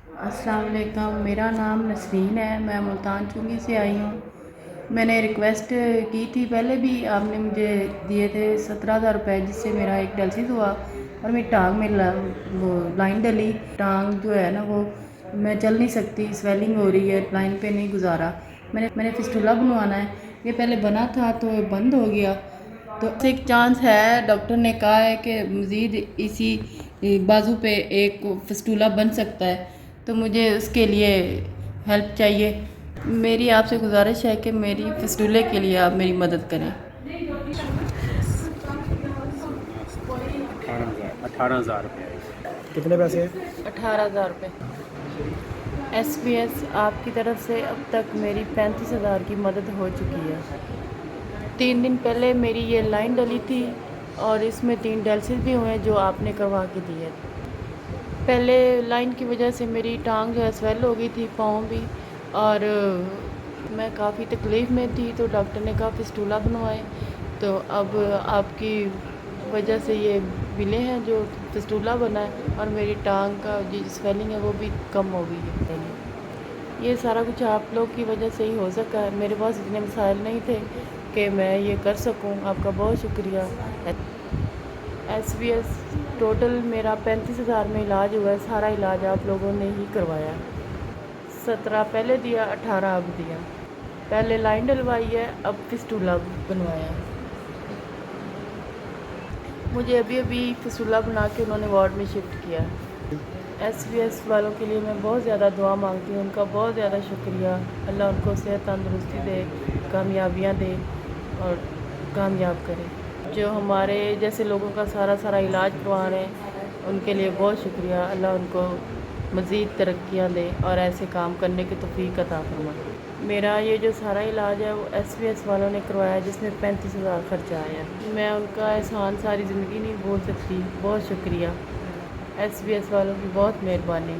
السلام علیکم، میرا نام نسرین ہے، میں ملتان چنگی سے آئی ہوں۔ میں نے ریکویسٹ کی تھی پہلے بھی، آپ نے مجھے دیے تھے 17,000 روپے، جس سے میرا ایک ڈیلسس ہوا اور میری ٹانگ میں وہ لائن ڈلی۔ ٹانگ جو ہے نا وہ میں چل نہیں سکتی، سویلنگ ہو رہی ہے، لائن پہ نہیں گزارا۔ میں نے فسٹولا بنوانا ہے، یہ پہلے بنا تھا تو یہ بند ہو گیا، تو ایک چانس ہے، ڈاکٹر نے کہا ہے کہ مزید اسی بازو پہ ایک فسٹولا بن سکتا ہے، تو مجھے اس کے لیے ہیلپ چاہیے۔ میری آپ سے گزارش ہے کہ میری فسٹولے کے لیے آپ میری مدد کریں۔ 18,000 روپے آئے گا۔ کتنے پیسے ہیں؟ 18,000 روپے۔ ایس بی ایس آپ کی طرف سے اب تک میری 35,000 کی مدد ہو چکی ہے۔ 3 دن پہلے میری یہ لائن ڈلی تھی اور اس میں 3 ڈیلسس بھی ہوئے ہیں جو آپ نے کروا کے دیے۔ پہلے لائن کی وجہ سے میری ٹانگ جو ہے سویل ہو گئی تھی، پاؤں بھی، اور میں کافی تکلیف میں تھی، تو ڈاکٹر نے کہا فسٹولا بنوائے، تو اب آپ کی وجہ سے یہ ملے ہیں جو فسٹولا بنا ہے، اور میری ٹانگ کا جو سویلنگ ہے وہ بھی کم ہو گئی ہے۔ یہ سارا کچھ آپ لوگ کی وجہ سے ہی ہو سکا ہے، میرے پاس اتنے مسائل نہیں تھے کہ میں یہ کر سکوں۔ آپ کا بہت شکریہ۔ ایس بی ایس ٹوٹل میرا 35,000 میں علاج ہوا ہے، سارا علاج آپ لوگوں نے ہی کروایا ہے۔ 17 پہلے دیا، 18 اب دیا۔ پہلے لائن ڈلوائی ہے، اب فسٹولا بنوایا ہے۔ مجھے ابھی فسٹولا بنا کے انہوں نے وارڈ میں شفٹ کیا ہے۔ ایس بی ایس والوں کے لیے میں بہت زیادہ دعا مانگتی ہوں، ان کا بہت زیادہ شکریہ۔ اللہ ان کو صحت تندرستی دے، کامیابیاں دے اور کامیاب کرے۔ جو ہمارے جیسے لوگوں کا سارا علاج کروا رہے ہیں، ان کے لیے بہت شکریہ۔ اللہ ان کو مزید ترقیاں دے اور ایسے کام کرنے کی توفیق عطا فرمائے۔ میرا یہ جو سارا علاج ہے وہ ایس بی ایس والوں نے کروایا ہے، جس میں 35,000 خرچہ آیا ہے۔ میں ان کا احسان ساری زندگی نہیں بھول سکتی۔ بہت شکریہ، ایس بی ایس والوں کی بہت مہربانی۔